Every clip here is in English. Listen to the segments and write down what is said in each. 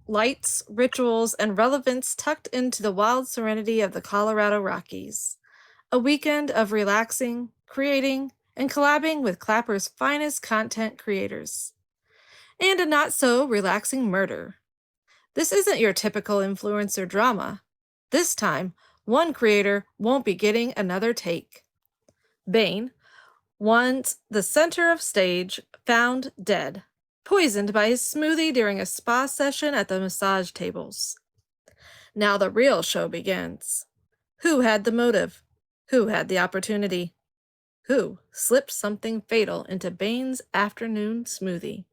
lights, rituals, and relevance tucked into the wild serenity of the Colorado Rockies. A weekend of relaxing, creating, and collabing with Clapper's finest content creators. And a not so relaxing murder. This isn't your typical influencer drama. This time, one creator won't be getting another take. Bane, once the center of stage, found dead, poisoned by his smoothie during a spa session at the massage tables. Now the real show begins. Who had the motive? Who had the opportunity? Who slipped something fatal into Bane's afternoon smoothie?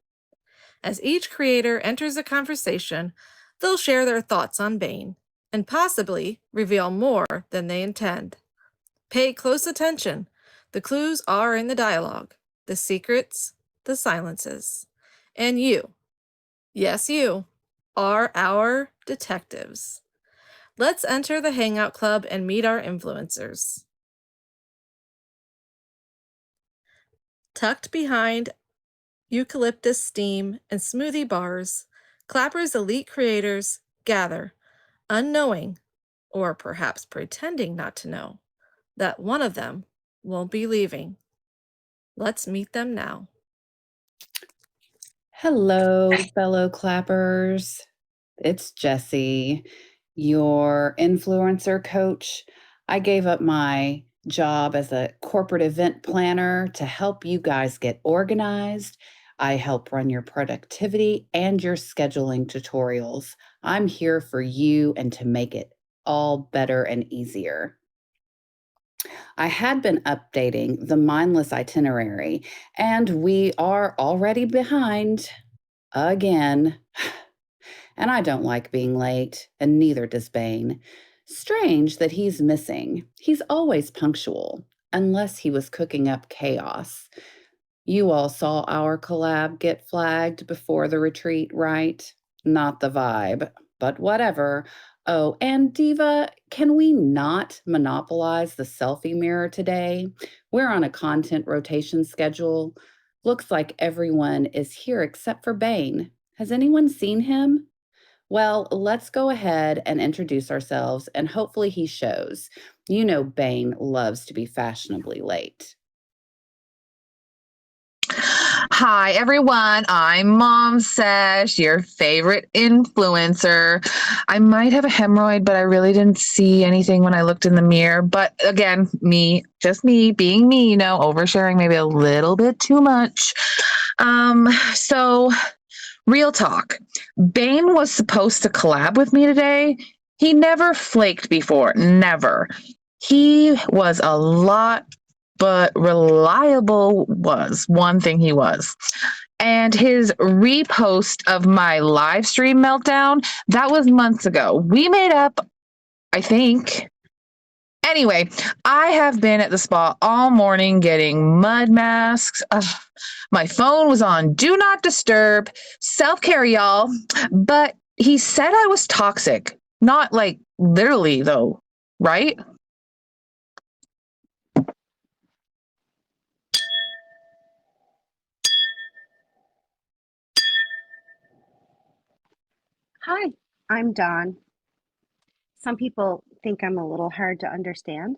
As each creator enters a conversation, they'll share their thoughts on Bane and possibly reveal more than they intend. Pay close attention. The clues are in the dialogue, the secrets, the silences. And you, yes, you, are our detectives. Let's enter the Hangout Club and meet our influencers. Tucked behind eucalyptus steam and smoothie bars, Clapper's elite creators gather, unknowing, or perhaps pretending not to know, that one of them won't be leaving. Let's meet them now. Hello, fellow clappers. It's Jessie, your influencer coach. I gave up my job as a corporate event planner to help you guys get organized. I help run your productivity and your scheduling tutorials. I'm here for you and to make it all better and easier. I had been updating the mindless itinerary, and we are already behind again. And I don't like being late, and neither does Bane. Strange that he's missing. He's always punctual, unless he was cooking up chaos. You all saw our collab get flagged before the retreat, right? Not the vibe, but whatever. Oh, and Diva, can we not monopolize the selfie mirror today? We're on a content rotation schedule. Looks like everyone is here except for Bane. Has anyone seen him? Well, let's go ahead and introduce ourselves, and hopefully he shows. You know Bane loves to be fashionably late. Hi, everyone. I'm Mom Sesh, your favorite influencer. I might have a hemorrhoid, but I really didn't see anything when I looked in the mirror. But again, just me, being me, oversharing maybe a little bit too much. So real talk. Bane was supposed to collab with me today. He never flaked before, never. He was a lot but reliable was one thing he was. And his repost of my live stream meltdown, that was months ago. We made up, I think. Anyway, I have been at the spa all morning getting mud masks. My phone was on do not disturb, self-care, y'all. But he said I was toxic. Not like literally, though, right? Hi, I'm Dawn. Some people think I'm a little hard to understand,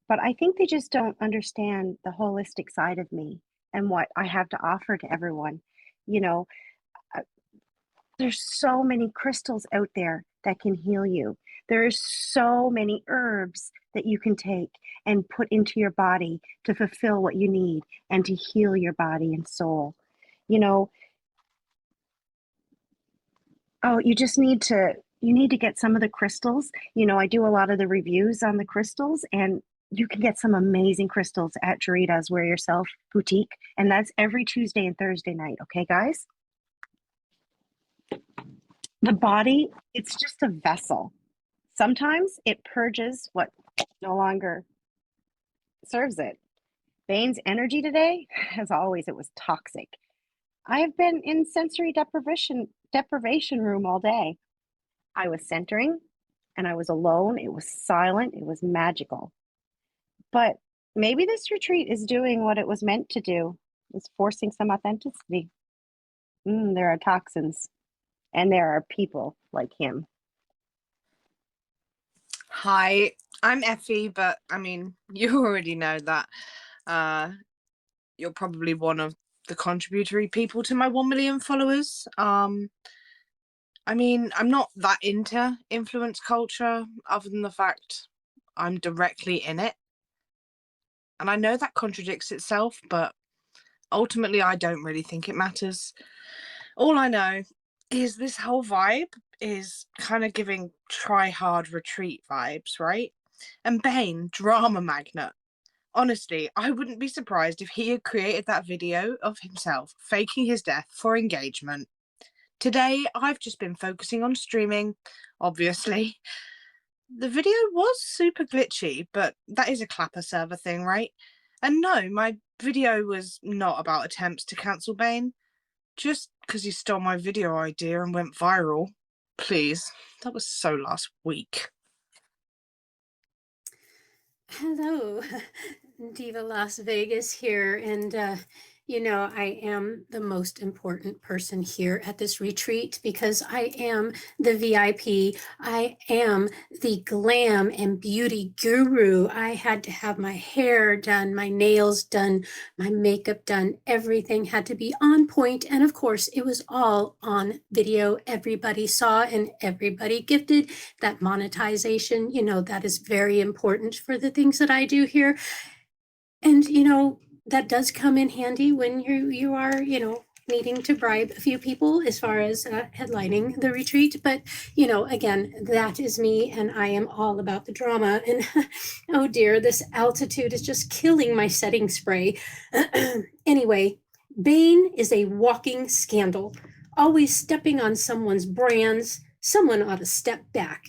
but I think they just don't understand the holistic side of me and what I have to offer to everyone. You know, uh, there's so many crystals out there that can heal you. There's so many herbs that you can take and put into your body to fulfill what you need and to heal your body and soul. You know, Oh, you need to get some of the crystals. I do a lot of the reviews on the crystals, and you can get some amazing crystals at Jarita's Wear Yourself Boutique, and that's every Tuesday and Thursday night, okay, guys? The body, it's just a vessel. Sometimes it purges what no longer serves it. Bane's energy today, as always, it was toxic. I have been in sensory deprivation room all day. I was centering and I was alone. It was silent. It was magical. But maybe this retreat is doing what it was meant to do, is forcing some authenticity. There are toxins. And there are people like him. Hi, I'm Effie, but I mean, you already know that. You're probably one of the contributory people to my 1 million followers. I mean, I'm not that into influence culture, other than the fact I'm directly in it. And I know that contradicts itself, but ultimately, I don't really think it matters. All I know is this whole vibe is kind of giving try hard retreat vibes, right? And Bane, drama magnet. Honestly, I wouldn't be surprised if he had created that video of himself faking his death for engagement. Today, I've just been focusing on streaming, obviously. The video was super glitchy, but that is a Clapper server thing, right? And no, my video was not about attempts to cancel Bane. Just because he stole my video idea and went viral. Please, that was so last week. Hello, Diva Las Vegas here. And, I am the most important person here at this retreat because I am the VIP. I am the glam and beauty guru. I had to have my hair done, my nails done, my makeup done. Everything had to be on point. And of course, it was all on video. Everybody saw and everybody gifted. That monetization, that is very important for the things that I do here. And, that does come in handy when you are, needing to bribe a few people as far as headlining the retreat. But, again, that is me, and I am all about the drama. And oh dear, this altitude is just killing my setting spray. Anyway, Bane is a walking scandal, always stepping on someone's brands. Someone ought to step back.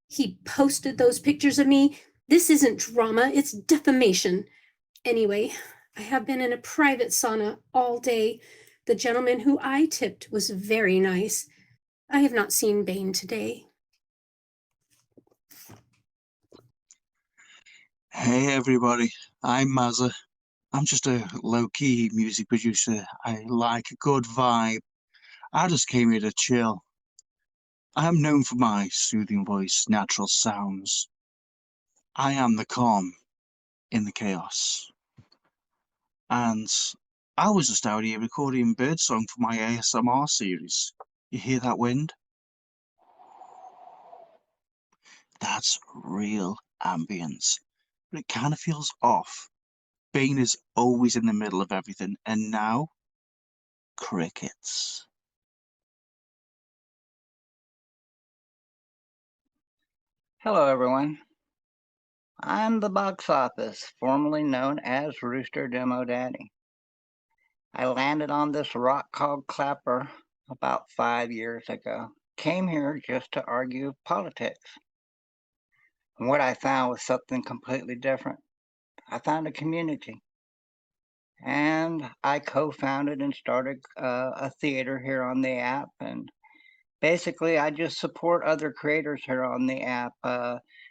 He posted those pictures of me. This isn't drama, it's defamation. Anyway, I have been in a private sauna all day. The gentleman who I tipped was very nice. I have not seen Bane today. Hey everybody, I'm Mazza. I'm just a low-key music producer. I like a good vibe. I just came here to chill. I am known for my soothing voice, natural sounds. I am the calm in the chaos. And I was just out here recording birdsong for my ASMR series. You hear that wind? That's real ambience, but it kind of feels off. Bane is always in the middle of everything, and now, crickets. Hello, everyone. I'm the box office, formerly known as Rooster Demo Daddy. I landed on this rock called Clapper about 5 years ago. Came here just to argue politics. And what I found was something completely different. I found a community. And I co-founded and started a theater here on the app. And basically, I just support other creators here on the app.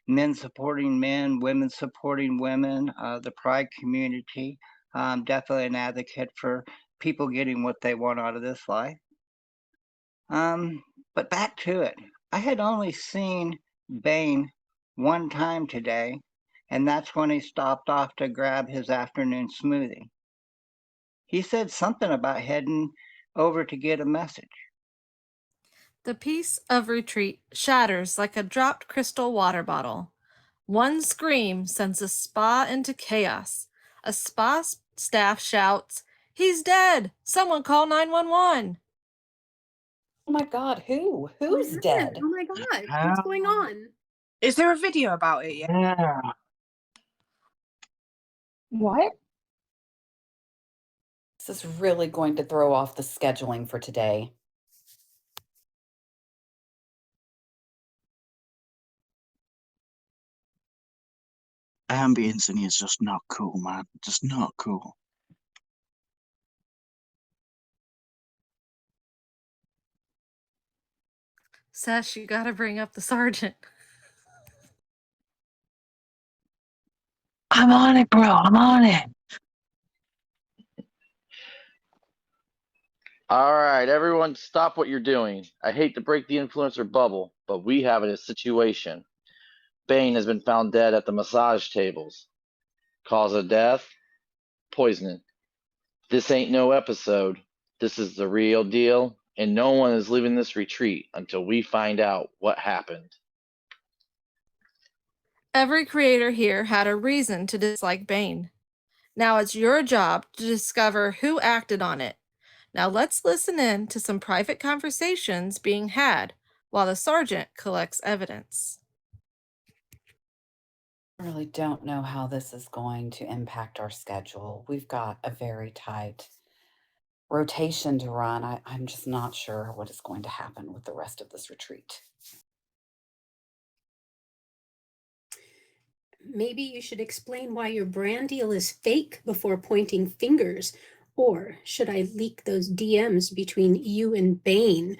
Men supporting men, women supporting women, the Pride community. I'm definitely an advocate for people getting what they want out of this life. But back to it. I had only seen Bane one time today, and that's when he stopped off to grab his afternoon smoothie. He said something about heading over to get a message. The peace of retreat shatters like a dropped crystal water bottle. One scream sends a spa into chaos. A spa staff shouts, "He's dead! Someone call 911!" Oh my God, who? Oh my Who's God. dead? Oh my God, what's going on? Is there a video about it yet? Yeah. What? This is really going to throw off the scheduling for today. Ambience in here is just not cool, man. Just not cool. Sesh, you gotta bring up the sergeant. I'm on it, bro. I'm on it. All right, everyone, stop what you're doing. I hate to break the influencer bubble, but we have a situation. Bane has been found dead at the massage tables. Cause of death? Poisoning. This ain't no episode. This is the real deal, and no one is leaving this retreat until we find out what happened. Every creator here had a reason to dislike Bane. Now it's your job to discover who acted on it. Now let's listen in to some private conversations being had while the sergeant collects evidence. I really don't know how this is going to impact our schedule. We've got a very tight rotation to run. I'm just not sure what is going to happen with the rest of this retreat. Maybe you should explain why your brand deal is fake before pointing fingers. Or should I leak those DMs between you and Bane?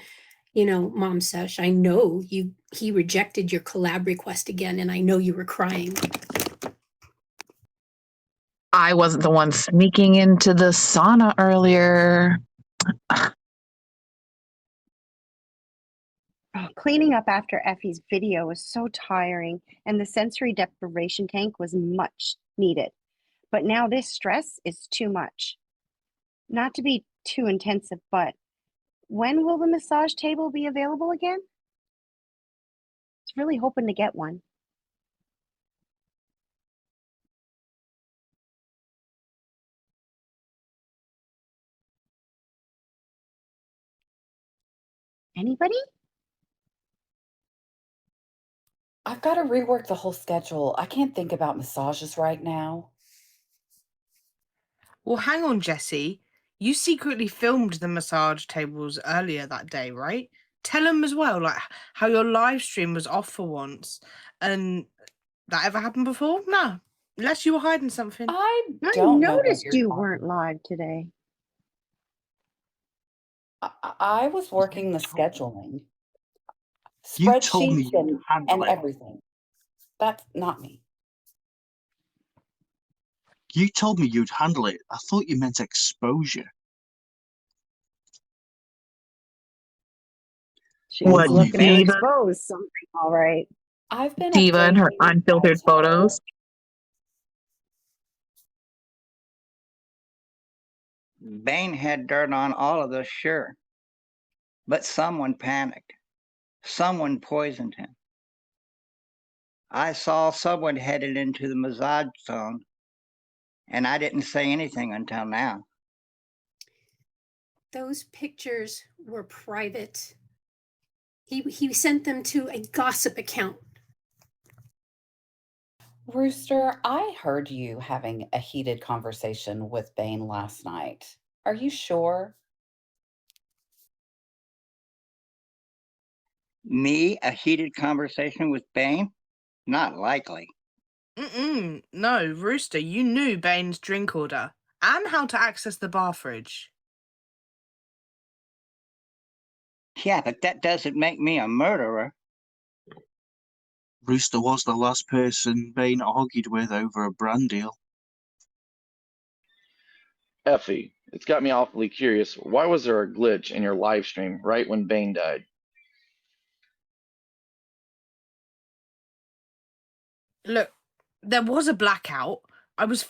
You know, Mom Sesh, I know he rejected your collab request again, and I know you were crying. I wasn't the one sneaking into the sauna earlier. Oh, cleaning up after Effie's video was so tiring, and the sensory deprivation tank was much needed. But now this stress is too much. Not to be too intensive, but when will the massage table be available again? I was really hoping to get one. Anybody? I've got to rework the whole schedule. I can't think about massages right now. Well, hang on, Jesse. You secretly filmed the massage tables earlier that day, right? Tell them as well, like how your live stream was off for once. And that ever happened before? No. Unless you were hiding something. I I don't know what noticed you're you talking. weren't live today. I was working the scheduling, You told me spreadsheets, you'd handle and it. everything. That's not me. You told me you'd handle it. I thought you meant exposure. She Don't was What, believe looking to you. Diva, expose something, all right. I've been Diva and her updating my unfiltered table. photos? Bane had dirt on all of us, sure. But someone panicked. Someone poisoned him. I saw someone headed into the massage zone, and I didn't say anything until now. Those pictures were private. He sent them to a gossip account. Rooster, I heard you having a heated conversation with Bane last night. Are you sure? Me, a heated conversation with Bane? Not likely. No, Rooster, you knew Bane's drink order and how to access the bar fridge. Yeah, but that doesn't make me a murderer. Rooster was the last person Bane argued with over a brand deal. Effie, it's got me awfully curious. Why was there a glitch in your live stream right when Bane died? Look, there was a blackout. I was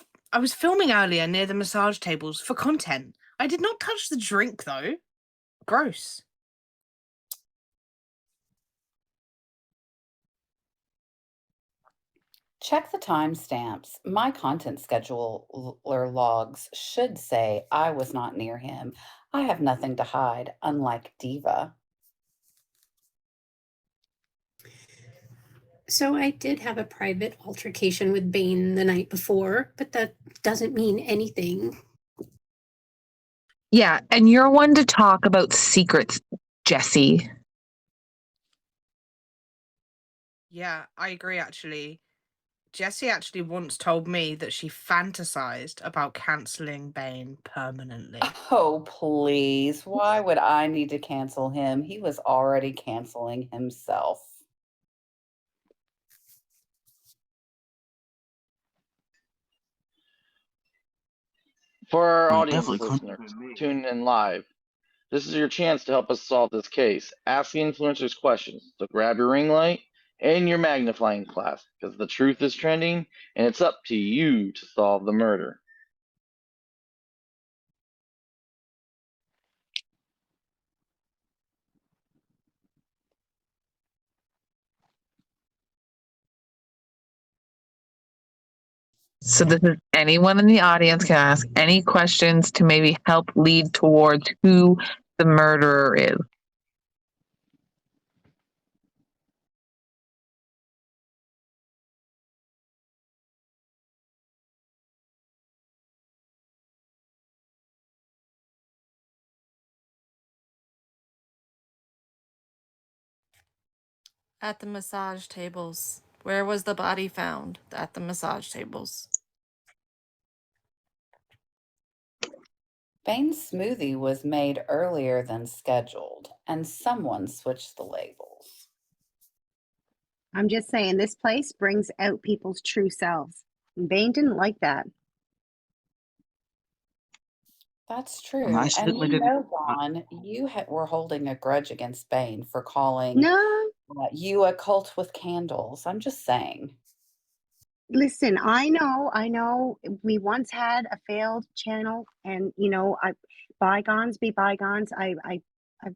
filming earlier near the massage tables for content. I did not touch the drink though. Gross. Check the timestamps. My content schedule or logs should say I was not near him. I have nothing to hide, unlike Diva. So I did have a private altercation with Bane the night before, but that doesn't mean anything. Yeah, and you're one to talk about secrets, Jesse. Yeah, I agree actually. Jessie actually once told me that she fantasized about cancelling Bane permanently. Oh, please. Why would I need to cancel him? He was already canceling himself. For our We audience definitely couldn't listeners be me. tuning in live, This is your chance to help us solve this case. Ask the influencers questions. So grab your ring light and your magnifying glass, because the truth is trending, and it's up to you to solve the murder. So this is anyone in the audience can ask any questions to maybe help lead towards who the murderer is. At the massage tables. Where was the body found? At the massage tables. Bane's smoothie was made earlier than scheduled, and someone switched the labels. I'm just saying, this place brings out people's true selves. And Bane didn't like that. That's And true. I And certainly you didn't. know, Dawn, you were holding a grudge against Bane for calling No, you a cult with candles. I'm just saying. listen, I know we once had a failed channel, and bygones be bygones. I've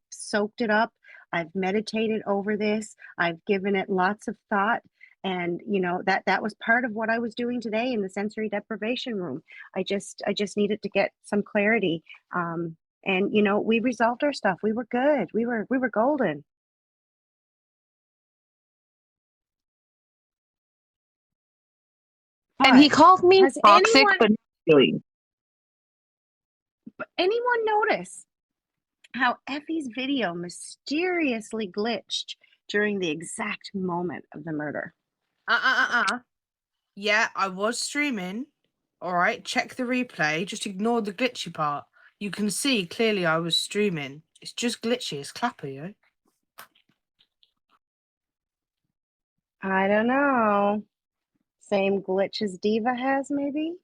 soaked it up. I've meditated over this. I've given it lots of thought. And that was part of what I was doing today in the sensory deprivation room. I just needed to get some clarity. And we resolved our stuff. We were good. We were golden. And he But called me has toxic, but really. anyone notice how Effie's video mysteriously glitched during the exact moment of the murder? Yeah, I was streaming. All right, check the replay. Just ignore the glitchy part. You can see clearly I was streaming. It's just glitchy. It's Clapper, yo. I don't know. Same glitch as Diva has, maybe?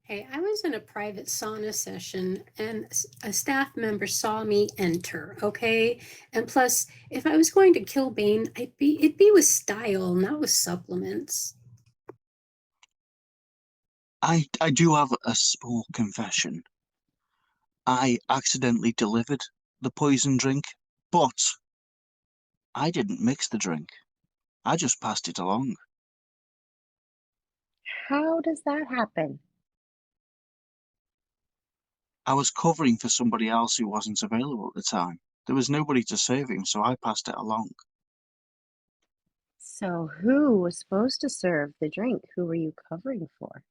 Hey, I was in a private sauna session and a staff member saw me enter, okay? And plus, if I was going to kill Bane, it'd be with style, not with supplements. I do have a small confession. I accidentally delivered the poison drink, but I didn't mix the drink. I just passed it along. How does that happen? I was covering for somebody else who wasn't available at the time. There was nobody to serve him, so I passed it along. So who was supposed to serve the drink? Who were you covering for?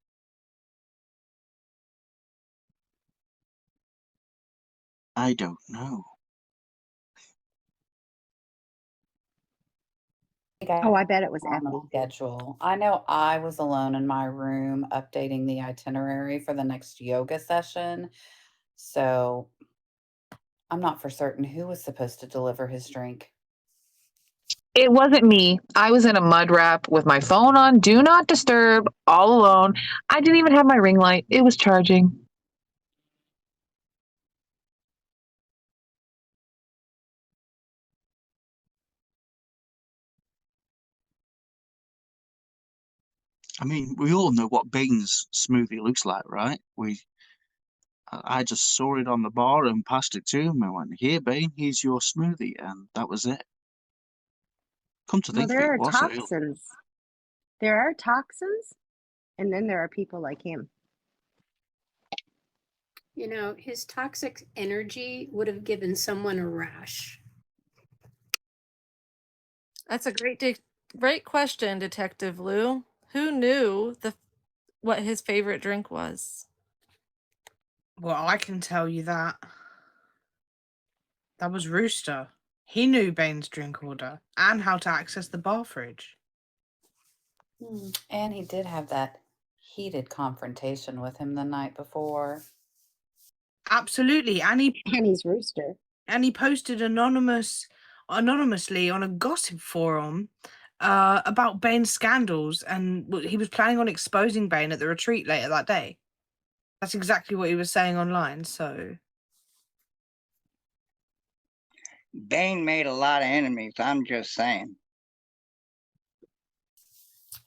I don't know. Oh, I bet it was On the Effie. schedule. I know I was alone in my room updating the itinerary for the next yoga session. So I'm not for certain who was supposed to deliver his drink. It wasn't me. I was in a mud wrap with my phone on do not disturb, all alone. I didn't even have my ring light. It was charging. I mean, we all know what Bane's smoothie looks like, right? I just saw it on the bar and passed it to him and went, "Here, Bane, here's your smoothie," and that was it. Come to Well, think of it, there it are was early. toxins. There are toxins, and then there are people like him. You know, his toxic energy would have given someone a rash. That's a great question, Detective Lou. Who knew what his favorite drink was? Well, I can tell you that. That was Rooster. He knew Bane's drink order and how to access the bar fridge. And he did have that heated confrontation with him the night before. Absolutely, and he's Rooster. And he posted anonymously on a gossip forum about Bane's scandals, and he was planning on exposing Bane at the retreat later that day. That's exactly what he was saying online. So Bane made a lot of enemies, I'm just saying.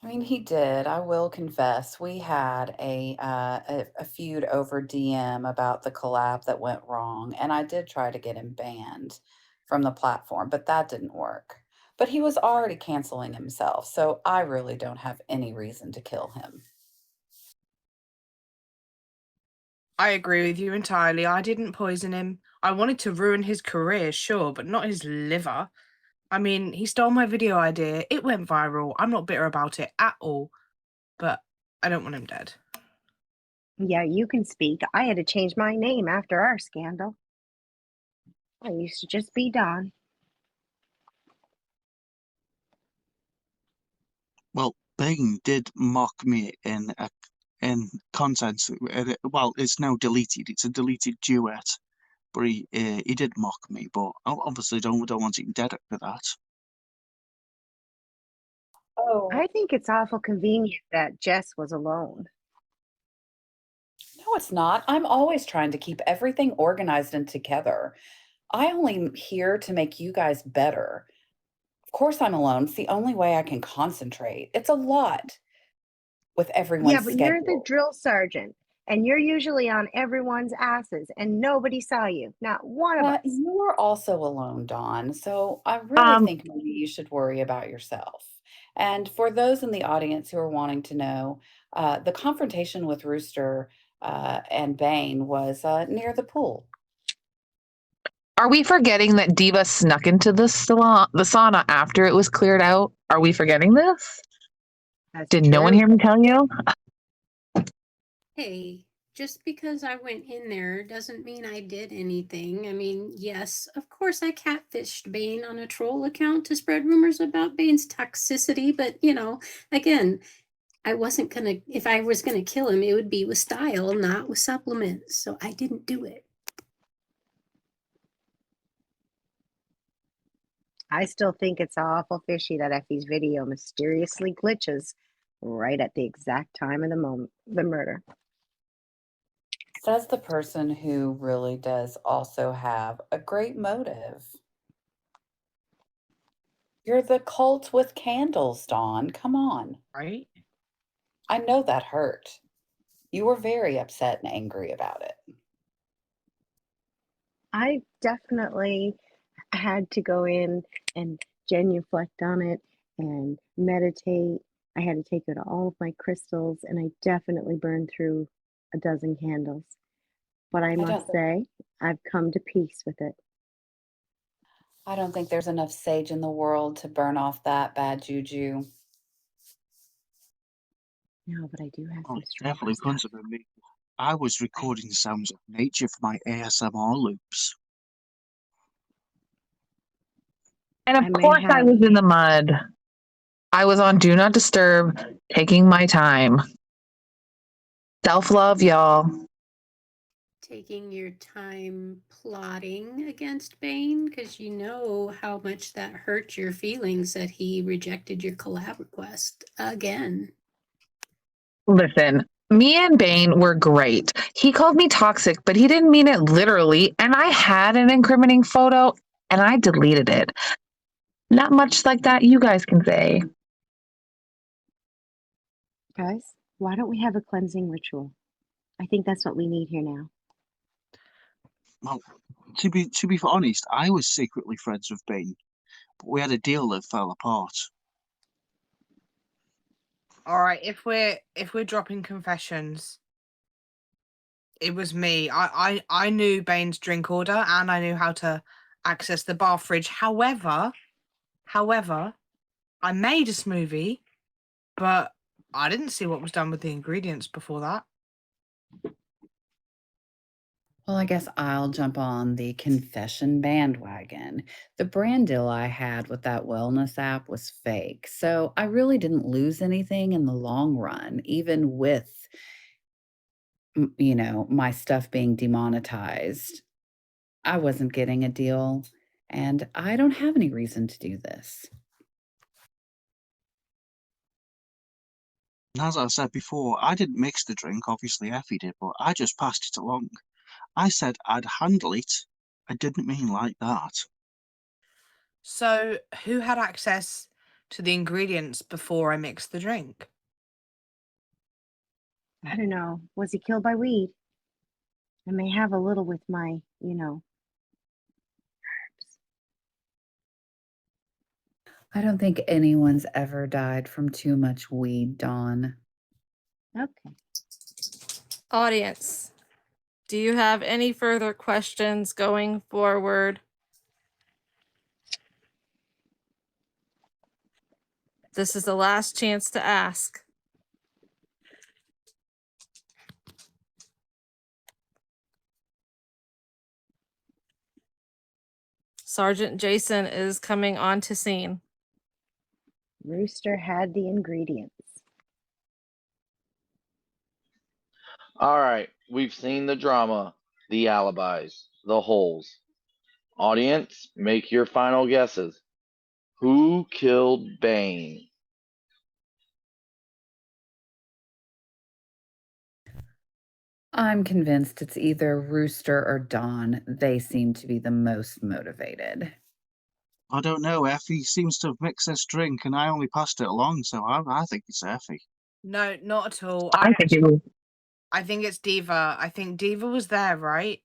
I mean, he did. I will confess, we had a feud over DM about the collab that went wrong, and I did try to get him banned from the platform, but that didn't work. But he was already canceling himself, so I really don't have any reason to kill him. I agree with you entirely. I didn't poison him. I wanted to ruin his career, sure, but not his liver. I mean, he stole my video idea. It went viral. I'm not bitter about it at all, but I don't want him dead. Yeah, you can speak. I had to change my name after our scandal. I used to just be Dawn. Well, Bane did mock me in content. Well, it's now deleted. It's a deleted duet, but he did mock me. But I obviously don't want him dead after that. Oh, I think it's awful convenient that Jess was alone. no, it's not. I'm always trying to keep everything organized and together. I only am here to make you guys better. Of course, I'm alone. It's the only way I can concentrate. It's a lot with Yeah, everyone's but you're the schedule. drill sergeant, and you're usually on everyone's asses, and nobody saw you. Not one of us. You are also alone, Dawn. So I really think maybe you should worry about yourself. And for those in the audience who are wanting to know, the confrontation with Rooster and Bane was near the pool. Are we forgetting that Diva snuck into the sauna after it was cleared out? Are we forgetting this? That's Did no one true. hear me tell you? Hey, just because I went in there doesn't mean I did anything. I mean, yes, of course I catfished Bane on a troll account to spread rumors about Bane's toxicity, but again, I wasn't gonna, if I was gonna kill him, it would be with style, not with supplements. So I didn't do it. I still think it's awful fishy that Effie's video mysteriously glitches right at the exact time of the murder. Says the person who really does also have a great motive. You're the cult with candles, Dawn. Come on. Right? I know that hurt. You were very upset and angry about it. I definitely had to go in and genuflect on it and meditate. I had to take out all of my crystals, and I definitely burned through a dozen candles. But I must say, I've come to peace with it. I don't think there's enough sage in the world to burn off that bad juju. No, but I do have Well, some stronger definitely stuff. consider me. I was recording sounds of nature for my ASMR loops. And I of may course, I have. was in the mud. I was on Do Not Disturb, taking my time. Self love, y'all. Taking your time plotting against Bane because you know how much that hurt your feelings that he rejected your collab request again. Listen, me and Bane were great. He called me toxic, but he didn't mean it literally. And I had an incriminating photo and I deleted it. Not much like that you guys can say. Guys, why don't we have a cleansing ritual? I think that's what we need here now. Well, to be honest, I was secretly friends with Bane, but we had a deal that fell apart. All right, if we're dropping confessions, it was me. I knew Bane's drink order and I knew how to access the bar fridge. However, I made a smoothie, but I didn't see what was done with the ingredients before that. Well, I guess I'll jump on the confession bandwagon. The brand deal I had with that wellness app was fake. So I really didn't lose anything in the long run, even with, my stuff being demonetized. I wasn't getting a deal, and I don't have any reason to do this. And as I said before, I didn't mix the drink, obviously Effie did, but I just passed it along. I said I'd handle it. I didn't mean like that. So, who had access to the ingredients before I mixed the drink? I don't know. Was he killed by weed? I may have a little with my, herbs. I don't think anyone's ever died from too much weed, Dawn. Okay. Audience, do you have any further questions going forward? This is the last chance to ask. Sergeant Jason is coming onto scene. Rooster had the ingredients. All right, we've seen the drama, the alibis, the holes. Audience, make your final guesses. Who killed Bane? I'm convinced it's either Rooster or Dawn. They seem to be the most motivated. I don't know. Effie seems to have mixed this drink, and I only passed it along, so I think it's Effie. No, not at all. I think it was. I think it's Diva. I think Diva was there, right?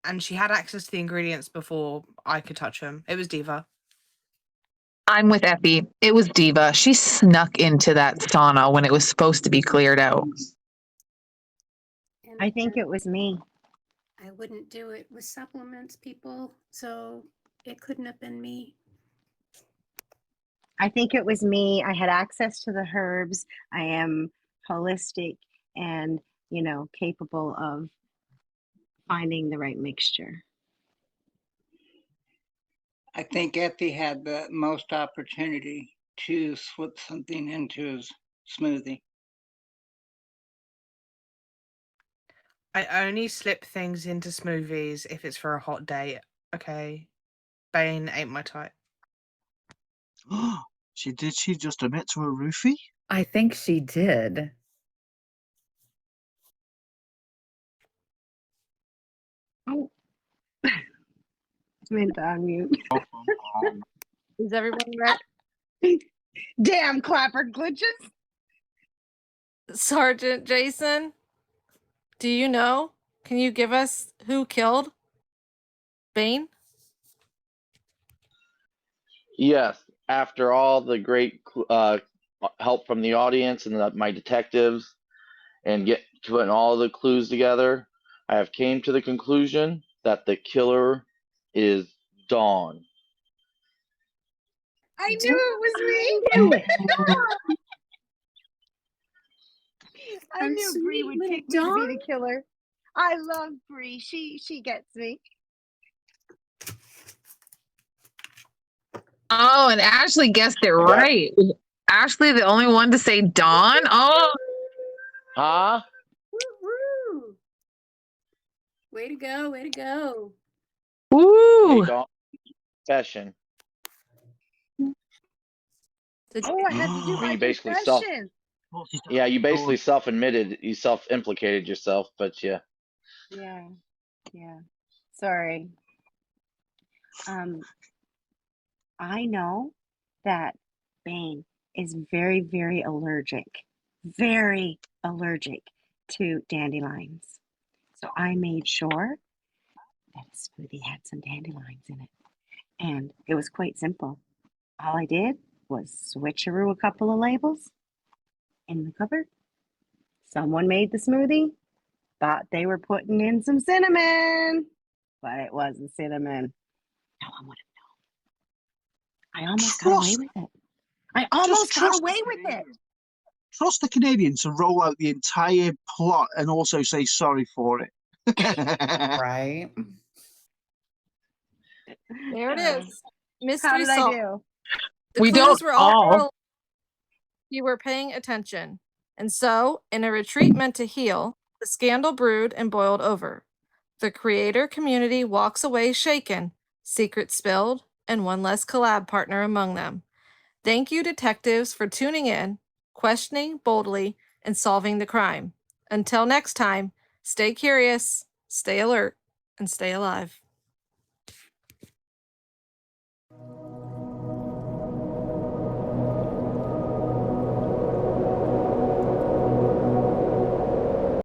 And she had access to the ingredients before I could touch them. It was Diva. I'm with Effie. It was Diva. She snuck into that sauna when it was supposed to be cleared out. And I think it was me. I wouldn't do it with supplements, people, so it couldn't have been me. I think it was me. I had access to the herbs. I am holistic and, capable of finding the right mixture. I think Effie had the most opportunity to slip something into his smoothie. I only slip things into smoothies if it's for a hot day. Okay. Bane ain't my type. She just admit to a roofie? I think she did. Oh, I meant to unmute. Is everyone ready? Damn clapper glitches. Sergeant Jason, do you know? Can you give us who killed Bane? Yes, after all the great help from the audience and my detectives and putting all the clues together, I have came to the conclusion that the killer is Dawn. I knew it was me. I Our knew Bree sweet would little pick me to be Dawn. the killer. I love Bree. She gets me. Oh, and Ashley guessed it right. Ashley, the only one to say Dawn? Oh, Huh? Woo-hoo. Way to go, way to go. ooh. Hey, Dawn. Confession. Oh, I have to do Where my you basically confession. Yeah, you basically self-admitted, you self-implicated yourself, but yeah. Yeah. Sorry. I know that Bane is very, very allergic to dandelions. So I made sure that his smoothie had some dandelions in it. And it was quite simple. All I did was switcheroo a couple of labels in the cupboard. Someone made the smoothie, thought they were putting in some cinnamon, but it wasn't cinnamon. No one would have known. I almost got away with it. I almost got away with it. Trust the Canadians to roll out the entire plot and also say sorry for it. Right? There it is. How Mystery did I solved. do? The We clues don't were all. all you were paying attention. And so, in a retreat meant to heal, the scandal brewed and boiled over. The creator community walks away shaken, secrets spilled, and one less collab partner among them. Thank you, detectives, for tuning in, questioning boldly, and solving the crime. Until next time, stay curious, stay alert, and stay alive.